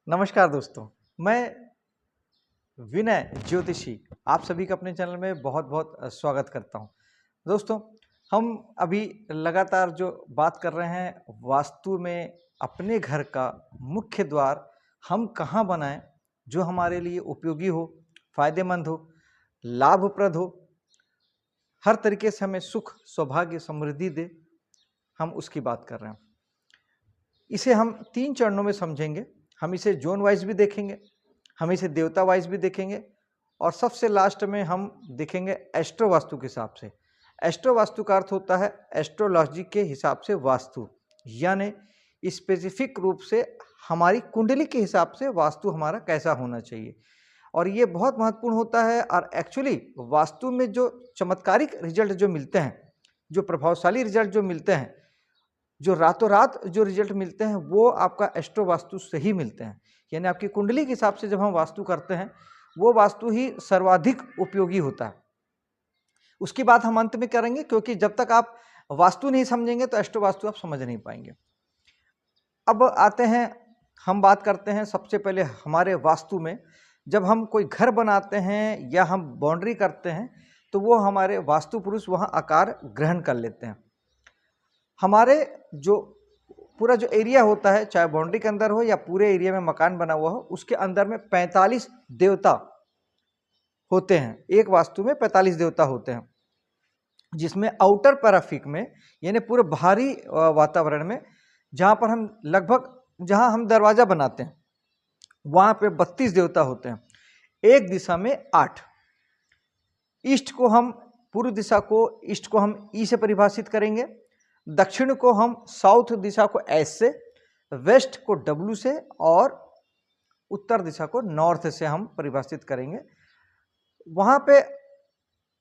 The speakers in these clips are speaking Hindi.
नमस्कार दोस्तों, मैं विनय ज्योतिषी आप सभी का अपने चैनल में बहुत बहुत स्वागत करता हूं। दोस्तों, हम अभी लगातार जो बात कर रहे हैं वास्तु में अपने घर का मुख्य द्वार हम कहां बनाएं जो हमारे लिए उपयोगी हो, फायदेमंद हो, लाभप्रद हो, हर तरीके से हमें सुख, सौभाग्य, समृद्धि दे, हम उसकी बात कर रहे हैं। इसे हम 3 चरणों में समझेंगे। हम इसे जोन वाइज भी देखेंगे, हम इसे देवता वाइज भी देखेंगे और सबसे लास्ट में हम देखेंगे एस्ट्रो वास्तु के हिसाब से। एस्ट्रो वास्तु का अर्थ होता है एस्ट्रोलॉजी के हिसाब से वास्तु, यानी स्पेसिफिक रूप से हमारी कुंडली के हिसाब से वास्तु हमारा कैसा होना चाहिए। और ये बहुत महत्वपूर्ण होता है। और एक्चुअली वास्तु में जो चमत्कारिक रिजल्ट जो मिलते हैं, जो प्रभावशाली रिजल्ट जो मिलते हैं, जो रातों रात जो रिजल्ट मिलते हैं, वो आपका एस्ट्रो वास्तु से ही मिलते हैं। यानी आपकी कुंडली के हिसाब से जब हम वास्तु करते हैं, वो वास्तु ही सर्वाधिक उपयोगी होता है। उसकी बात हम अंत में करेंगे, क्योंकि जब तक आप वास्तु नहीं समझेंगे तो एस्ट्रो वास्तु आप समझ नहीं पाएंगे। अब आते हैं, हम बात करते हैं सबसे पहले हमारे वास्तु में। जब हम कोई घर बनाते हैं या हम बाउंड्री करते हैं, तो वो हमारे वास्तु पुरुष वहाँ आकार ग्रहण कर लेते हैं। हमारे जो पूरा जो एरिया होता है, चाहे बाउंड्री के अंदर हो या पूरे एरिया में मकान बना हुआ हो, उसके अंदर में 45 देवता होते हैं। एक वास्तु में 45 देवता होते हैं, जिसमें आउटर पैराफिक में, यानी पूरे बाहरी वातावरण में, जहाँ पर हम लगभग, जहाँ हम दरवाजा बनाते हैं, वहाँ पे 32 देवता होते हैं। एक दिशा में 8। ईस्ट को हम, पूर्व दिशा को ईस्ट को हम ई से परिभाषित करेंगे, दक्षिण को हम साउथ दिशा को एस से, वेस्ट को डब्ल्यू से और उत्तर दिशा को नॉर्थ से हम परिभाषित करेंगे। वहाँ पे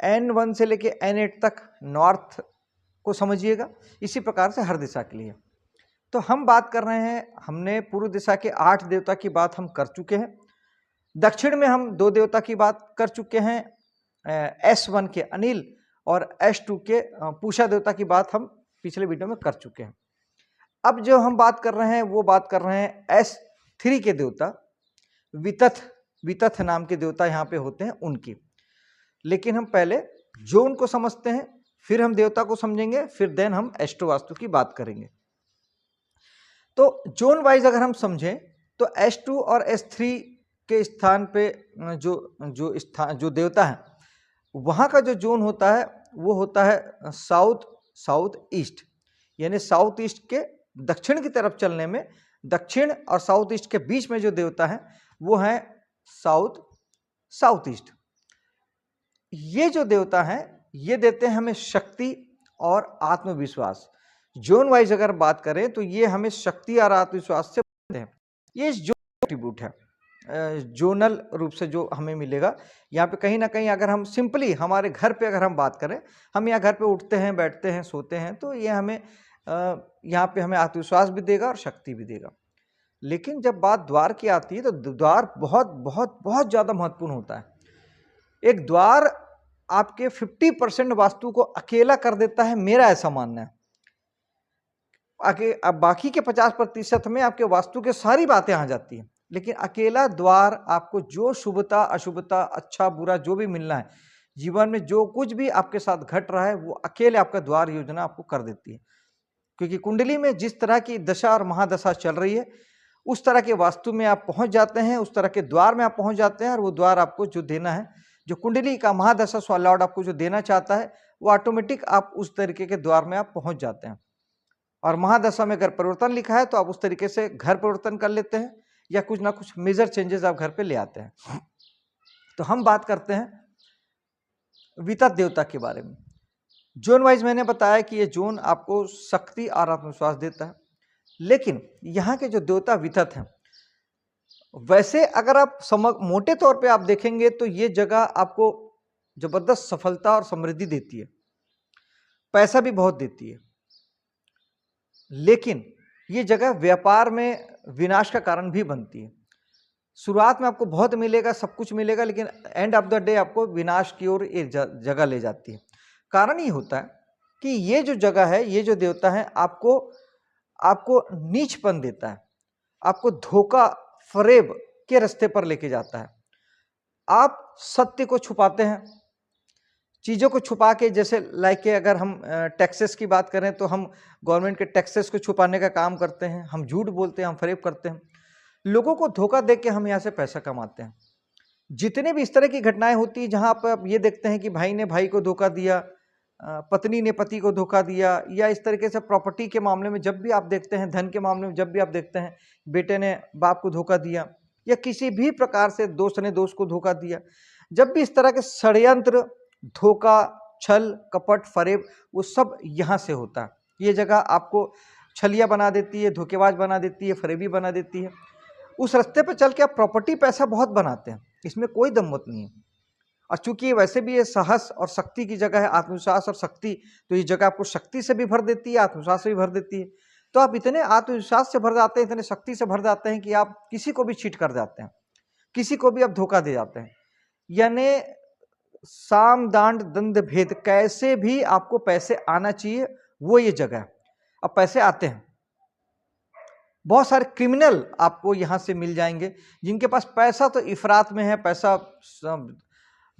N1 से लेके N8 तक नॉर्थ को समझिएगा। इसी प्रकार से हर दिशा के लिए। तो हम बात कर रहे हैं, हमने पूर्व दिशा के 8 देवता की बात हम कर चुके हैं। दक्षिण में हम 2 देवता की बात कर चुके हैं, S1 के अनिल और S2 के पूषा देवता की बात हम पिछले वीडियो में कर चुके हैं। अब जो हम बात कर रहे हैं, वो बात कर रहे हैं S3 के देवता, वितथ नाम के देवता यहाँ पे होते हैं उनकी। लेकिन हम पहले जोन को समझते हैं, फिर हम देवता को समझेंगे, फिर देन हम एस्ट्रो वास्तु की बात करेंगे। तो जोन वाइज अगर हम समझें तो S2 और S3 के स्थान पे जो देवता है, वहाँ का जो जोन होता है वो होता है साउथ ईस्ट। यानी साउथ ईस्ट के दक्षिण की तरफ चलने में, दक्षिण और साउथ ईस्ट के बीच में जो देवता है वो है साउथ ईस्ट। ये जो देवता है, ये देते हैं हमें शक्ति और आत्मविश्वास। जोन वाइज अगर बात करें तो ये हमें शक्ति और आत्मविश्वास से हैं। ये जो एट्रीब्यूट है जोनल रूप से जो हमें मिलेगा। यहाँ पे कहीं ना कहीं अगर हम सिंपली हमारे घर पे अगर हम बात करें, हम यहाँ घर पे उठते हैं, बैठते हैं, सोते हैं, तो ये हमें यहाँ पे हमें आत्मविश्वास भी देगा और शक्ति भी देगा। लेकिन जब बात द्वार की आती है तो द्वार बहुत बहुत बहुत ज़्यादा महत्वपूर्ण होता है। एक द्वार आपके 50% वास्तु को अकेला कर देता है, मेरा ऐसा मानना है। अब बाकी के 50% में आपके वास्तु के सारी बातें आ जाती हैं, लेकिन अकेला द्वार आपको जो शुभता, अशुभता, अच्छा बुरा जो भी मिलना है, जीवन में जो कुछ भी आपके साथ घट रहा है, वो अकेले आपका द्वार योजना आपको कर देती है। क्योंकि कुंडली में जिस तरह की दशा और महादशा चल रही है, उस तरह के वास्तु में आप पहुंच जाते हैं, उस तरह के द्वार में आप पहुंच जाते हैं, और वो द्वार आपको जो देना है, जो कुंडली का महादशा स्वलॉर्ड आपको जो देना चाहता है, वो ऑटोमेटिक आप उस तरीके के द्वार में आप पहुंच जाते हैं। और महादशा में अगर परिवर्तन लिखा है तो आप उस तरीके से घर परिवर्तन कर लेते हैं, या कुछ ना कुछ मेजर चेंजेस आप घर पे ले आते हैं। तो हम बात करते हैं वितथ देवता के बारे में। जोन वाइज मैंने बताया कि ये जोन आपको शक्ति और आत्मविश्वास देता है। लेकिन यहाँ के जो देवता वितथ हैं, वैसे अगर आप मोटे तौर पे आप देखेंगे तो ये जगह आपको जबरदस्त सफलता और समृद्धि देती है, पैसा भी बहुत देती है। लेकिन ये जगह व्यापार में विनाश का कारण भी बनती है। शुरुआत में आपको बहुत मिलेगा, सब कुछ मिलेगा, लेकिन एंड ऑफ द डे आपको विनाश की ओर ये जगह ले जाती है। कारण ये होता है कि ये जो जगह है, ये जो देवता है, आपको नीचपन देता है, आपको धोखा, फरेब के रास्ते पर लेके जाता है। आप सत्य को छुपाते हैं, चीज़ों को छुपा के, जैसे लाइक के अगर हम टैक्सेस की बात करें तो हम गवर्नमेंट के टैक्सेस को छुपाने का काम करते हैं, हम झूठ बोलते हैं, हम फरेब करते हैं, लोगों को धोखा दे के हम यहाँ से पैसा कमाते हैं। जितने भी इस तरह की घटनाएं होती हैं जहाँ पर आप ये देखते हैं कि भाई ने भाई को धोखा दिया, पत्नी ने पति को धोखा दिया, या इस तरीके से प्रॉपर्टी के मामले में जब भी आप देखते हैं, धन के मामले में जब भी आप देखते हैं बेटे ने बाप को धोखा दिया, या किसी भी प्रकार से दोस्त ने दोस्त को धोखा दिया, जब भी इस तरह के षड्यंत्र, धोखा, छल, कपट, फरेब, वो सब यहाँ से होता है। ये जगह आपको छलिया बना देती है, धोखेबाज बना देती है, फरेबी बना देती है। उस रास्ते पर चल के आप प्रॉपर्टी पैसा बहुत बनाते हैं, इसमें कोई दम्मत नहीं है। और चूंकि वैसे भी ये साहस और शक्ति की जगह है, आत्मविश्वास और शक्ति, तो ये जगह आपको शक्ति से भी भर देती है, आत्मविश्वास से भी भर देती है। तो आप इतने आत्मविश्वास से भर जाते हैं, इतने शक्ति से भर जाते हैं कि आप किसी को भी चीट कर जाते हैं, किसी को भी आप धोखा दे जाते हैं। यानी साम दांड दंड भेद, कैसे भी आपको पैसे आना चाहिए, वो ये जगह है। अब पैसे आते हैं, बहुत सारे क्रिमिनल आपको यहां से मिल जाएंगे जिनके पास पैसा तो इफरात में है, पैसा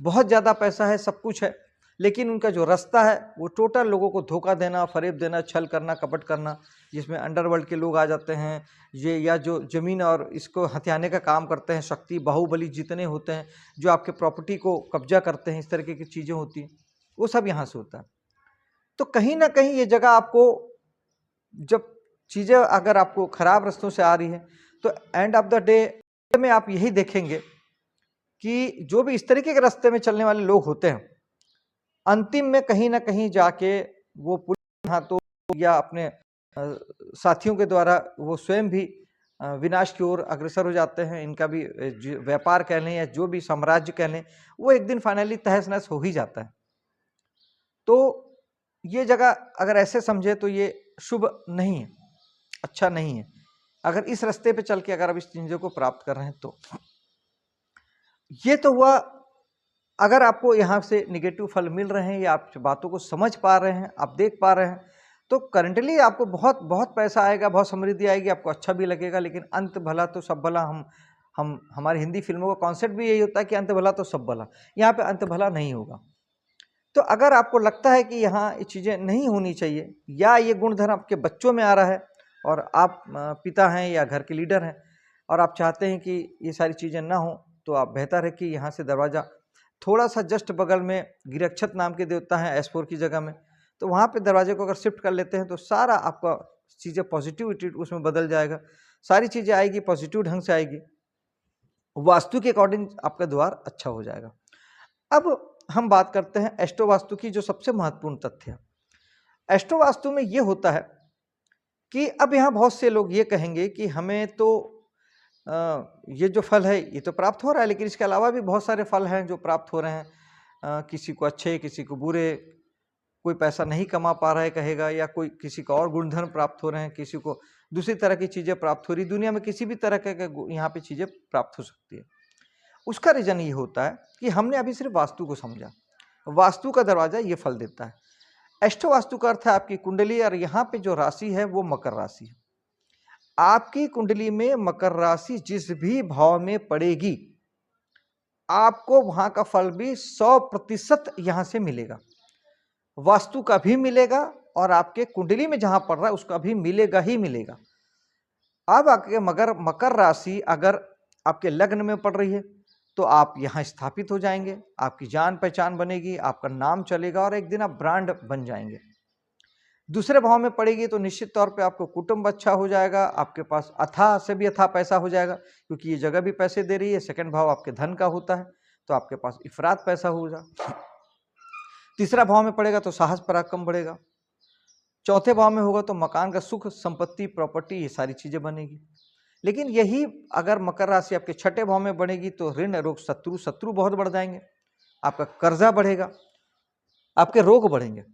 बहुत ज्यादा पैसा है, सब कुछ है, लेकिन उनका जो रास्ता है वो टोटल लोगों को धोखा देना, फरेब देना, छल करना, कपट करना, जिसमें अंडरवर्ल्ड के लोग आ जाते हैं ये, या जो जमीन और इसको हथियाने का काम करते हैं, शक्ति बाहुबली जितने होते हैं जो आपके प्रॉपर्टी को कब्जा करते हैं, इस तरीके की चीज़ें होती हैं, वो सब यहाँ से होता है। तो कहीं ना कहीं ये जगह आपको, जब चीज़ें अगर आपको खराब रास्तों से आ रही है तो एंड ऑफ द डे में आप यही देखेंगे कि जो भी इस तरीके के रास्ते में चलने वाले लोग होते हैं, अंतिम में कहीं ना कहीं जाके वो पुलिस हाथों या अपने साथियों के द्वारा वो स्वयं भी विनाश की ओर अग्रसर हो जाते हैं। इनका भी व्यापार कह लें या जो भी साम्राज्य कह लें, वो एक दिन फाइनली तहस नहस हो ही जाता है। तो ये जगह अगर ऐसे समझे तो ये शुभ नहीं है, अच्छा नहीं है। अगर इस रास्ते पे चल के अगर आप इस चीज़ों को प्राप्त कर रहे हैं तो ये तो हुआ। अगर आपको यहाँ से निगेटिव फल मिल रहे हैं या आप बातों को समझ पा रहे हैं, आप देख पा रहे हैं, तो करंटली आपको बहुत बहुत पैसा आएगा, बहुत समृद्धि आएगी, आपको अच्छा भी लगेगा। लेकिन अंत भला तो सब भला, हम हमारी हिंदी फिल्मों का कॉन्सेप्ट भी यही होता है कि अंत भला तो सब भला। यहाँ पे अंत भला नहीं होगा। तो अगर आपको लगता है कि यहाँ ये चीज़ें नहीं होनी चाहिए, या ये गुणधर्म आपके बच्चों में आ रहा है और आप पिता हैं या घर के लीडर हैं और आप चाहते हैं कि ये सारी चीज़ें ना हो, तो आप बेहतर है कि यहाँ से दरवाज़ा थोड़ा सा जस्ट बगल में गिरक्षत नाम के देवता हैं S4 की जगह में, तो वहाँ पे दरवाजे को अगर शिफ्ट कर लेते हैं तो सारा आपका चीज़ें पॉजिटिविटी उसमें बदल जाएगा, सारी चीज़ें आएगी, पॉजिटिव ढंग से आएगी, वास्तु के अकॉर्डिंग आपका द्वार अच्छा हो जाएगा। अब हम बात करते हैं एस्ट्रो वास्तु की, जो सबसे महत्वपूर्ण तथ्य है। एस्ट्रो वास्तु में ये होता है कि अब यहाँ बहुत से लोग ये कहेंगे कि हमें तो ये जो फल है ये तो प्राप्त हो रहा है, लेकिन इसके अलावा भी बहुत सारे फल हैं जो प्राप्त हो रहे हैं, किसी को अच्छे, किसी को बुरे, कोई पैसा नहीं कमा पा रहा है कहेगा, या कोई किसी का और गुणधर्म प्राप्त हो रहे हैं, किसी को दूसरी तरह की चीज़ें प्राप्त हो रही। दुनिया में किसी भी तरह के यहाँ पे चीज़ें प्राप्त हो सकती है। उसका रीज़न ये होता है कि हमने अभी सिर्फ वास्तु को समझा, वास्तु का दरवाजा ये फल देता है। एस्ट्रो वास्तु का अर्थ है आपकी कुंडली, और यहाँ पे जो राशि है वो मकर राशि है। आपकी कुंडली में मकर राशि जिस भी भाव में पड़ेगी, आपको वहां का फल भी 100% यहां से मिलेगा, वास्तु का भी मिलेगा और आपके कुंडली में जहां पड़ रहा है उसका भी मिलेगा ही मिलेगा। अब आपके मकर राशि अगर आपके लग्न में पड़ रही है तो आप यहाँ स्थापित हो जाएंगे, आपकी जान पहचान बनेगी, आपका नाम चलेगा और एक दिन आप ब्रांड बन जाएंगे। दूसरे भाव में पड़ेगी तो निश्चित तौर पे आपको कुटुंब अच्छा हो जाएगा, आपके पास अथाह से भी अथाह पैसा हो जाएगा, क्योंकि ये जगह भी पैसे दे रही है। सेकंड भाव आपके धन का होता है, तो आपके पास इफरात पैसा होगा। तीसरा भाव में पड़ेगा तो साहस पराक्रम बढ़ेगा। चौथे भाव में होगा तो मकान का सुख, संपत्ति, प्रॉपर्टी, ये सारी चीजें बनेगी। लेकिन यही अगर मकर राशि आपके छठे भाव में बनेगी तो ऋण, रोग, शत्रु बहुत बढ़ जाएंगे, आपका कर्जा बढ़ेगा, आपके रोग बढ़ेंगे।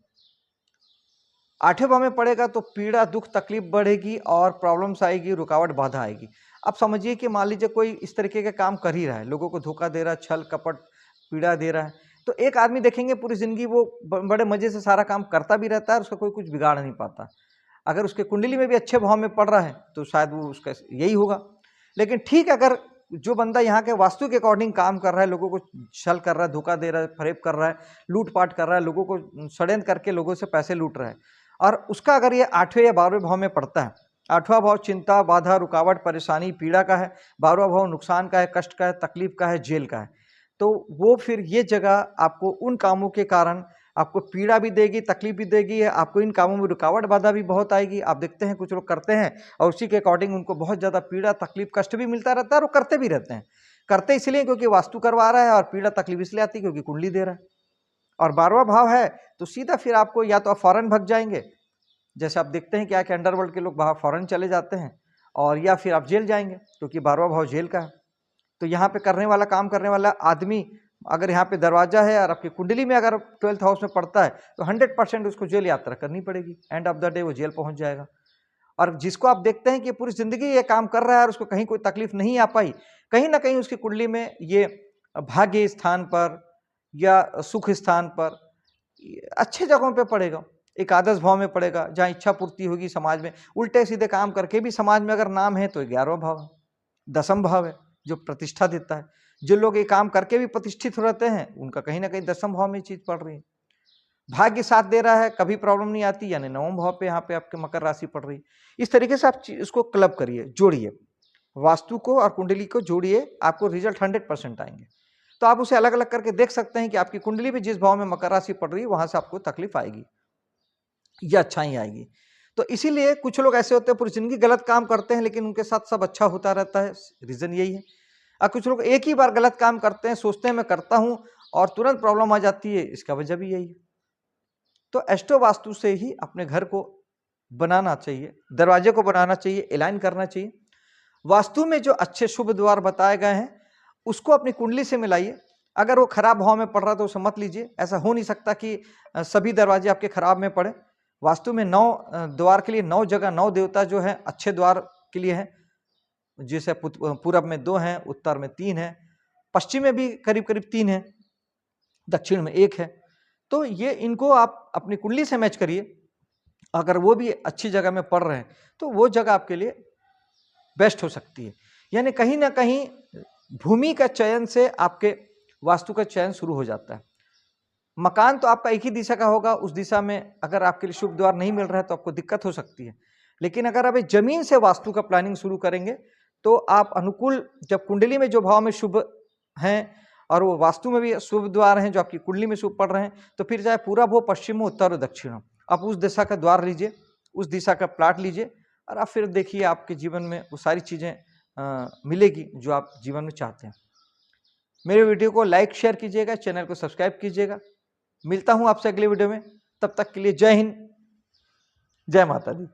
आठवें भाव में पड़ेगा तो पीड़ा, दुख, तकलीफ बढ़ेगी और प्रॉब्लम्स आएगी, रुकावट, बाधा आएगी। अब समझिए कि मान लीजिए कोई इस तरीके का काम कर ही रहा है, लोगों को धोखा दे रहा है, छल कपट, पीड़ा दे रहा है, तो एक आदमी देखेंगे पूरी जिंदगी वो बड़े मजे से सारा काम करता भी रहता है, उसका कोई कुछ बिगाड़ नहीं पाता। अगर उसके कुंडली में भी अच्छे भाव में पड़ रहा है तो शायद वो उसका यही होगा। लेकिन ठीक अगर जो बंदा यहाँ के वास्तु के अकॉर्डिंग काम कर रहा है, लोगों को छल कर रहा है, धोखा दे रहा है, फरेब कर रहा है, लूटपाट कर रहा है, लोगों को षड्यंत्र करके लोगों से पैसे लूट रहा है, और उसका अगर ये 8वें या 12वें भाव में पड़ता है, 8वां भाव चिंता, बाधा, रुकावट, परेशानी, पीड़ा का है, 12वां भाव नुकसान का है, कष्ट का है, तकलीफ का है, जेल का है, तो वो फिर ये जगह आपको उन कामों के कारण आपको पीड़ा भी देगी, तकलीफ भी देगी, आपको इन कामों में रुकावट बाधा भी बहुत आएगी। आप देखते हैं कुछ लोग करते हैं और उसी के अकॉर्डिंग उनको बहुत ज़्यादा पीड़ा, तकलीफ, कष्ट भी मिलता रहता है, और वो करते भी रहते हैं। करते इसलिए क्योंकि वास्तु करवा रहा है, और पीड़ा तकलीफ इसलिए आती है क्योंकि कुंडली दे रहा है। और 12वां भाव है तो सीधा फिर आपको या तो आप फॉरेन भग जाएंगे, जैसे आप देखते हैं क्या कि अंडरवर्ल्ड के लोग बाहर फॉरेन चले जाते हैं, और या फिर आप जेल जाएंगे क्योंकि 12वां भाव जेल का है। तो यहाँ पे करने वाला, काम करने वाला आदमी अगर यहाँ पे दरवाजा है और आपकी कुंडली में अगर 12th हाउस में पड़ता है तो 100% उसको जेल यात्रा करनी पड़ेगी। एंड ऑफ द डे वो जेल पहुंच जाएगा। और जिसको आप देखते हैं कि पूरी जिंदगी ये काम कर रहा है और उसको कहीं कोई तकलीफ नहीं आ पाई, कहीं ना कहीं उसकी कुंडली में ये भाग्य स्थान पर या सुख स्थान पर अच्छे जगहों पे पड़ेगा, एकादश भाव में पड़ेगा, जहाँ इच्छा पूर्ति होगी, समाज में उल्टे सीधे काम करके भी समाज में अगर नाम है तो 11वां भाव है, 10वां भाव है जो प्रतिष्ठा देता है। जो लोग ये काम करके भी प्रतिष्ठित रहते हैं उनका कहीं ना कहीं 10वां भाव में चीज पड़ रही है। भाग्य साथ दे रहा है, कभी प्रॉब्लम नहीं आती, यानी 9वां भाव पे यहाँ पे आपके मकर राशि पड़ रही है। इस तरीके से आप उसको क्लब करिए, जोड़िए, वास्तु को और कुंडली को जोड़िए, आपको रिजल्ट 100% आएंगे। तो आप उसे अलग अलग करके देख सकते हैं कि आपकी कुंडली में जिस भाव में मकर राशि पड़ रही है वहां से आपको तकलीफ आएगी या अच्छाई आएगी। तो इसीलिए कुछ लोग ऐसे होते हैं पूरी जिंदगी गलत काम करते हैं लेकिन उनके साथ सब अच्छा होता रहता है, रीजन यही है। और कुछ लोग एक ही बार गलत काम करते हैं, सोचते हैं मैं करता हूं और तुरंत प्रॉब्लम आ जाती है, इसका वजह भी यही है। तो एस्ट्रो वास्तु से ही अपने घर को बनाना चाहिए, दरवाजे को बनाना चाहिए, एलाइन करना चाहिए। वास्तु में जो अच्छे शुभ द्वार बताए गए हैं उसको अपनी कुंडली से मिलाइए। अगर वो खराब भाव में पड़ रहा तो उसे मत लीजिए। ऐसा हो नहीं सकता कि सभी दरवाजे आपके खराब में पड़े। वास्तु में 9 द्वार के लिए 9 जगह 9 देवता जो है अच्छे द्वार के लिए है। जैसे पूरब में 2 हैं, उत्तर में 3 है, पश्चिम में भी करीब करीब 3 है, दक्षिण में 1 है। तो ये इनको आप अपनी कुंडली से मैच करिए। अगर वो भी अच्छी जगह में पड़ रहे हैं तो वो जगह आपके लिए बेस्ट हो सकती है। यानी कहीं ना कहीं भूमि का चयन से आपके वास्तु का चयन शुरू हो जाता है। मकान तो आपका एक ही दिशा का होगा, उस दिशा में अगर आपके लिए शुभ द्वार नहीं मिल रहा है तो आपको दिक्कत हो सकती है। लेकिन अगर आप जमीन से वास्तु का प्लानिंग शुरू करेंगे तो आप अनुकूल, जब कुंडली में जो भाव में शुभ हैं और वो वास्तु में भी शुभ द्वार हैं जो आपकी कुंडली में शुभ पड़ रहे हैं, तो फिर चाहे पूरब हो, पश्चिम हो, उत्तर हो, दक्षिण हो, आप उस दिशा का द्वार लीजिए, उस दिशा का प्लाट लीजिए और आप फिर देखिए आपके जीवन में वो सारी चीज़ें मिलेगी जो आप जीवन में चाहते हैं। मेरे वीडियो को लाइक शेयर कीजिएगा, चैनल को सब्सक्राइब कीजिएगा। मिलता हूं आपसे अगले वीडियो में, तब तक के लिए जय हिंद, जय माता दी।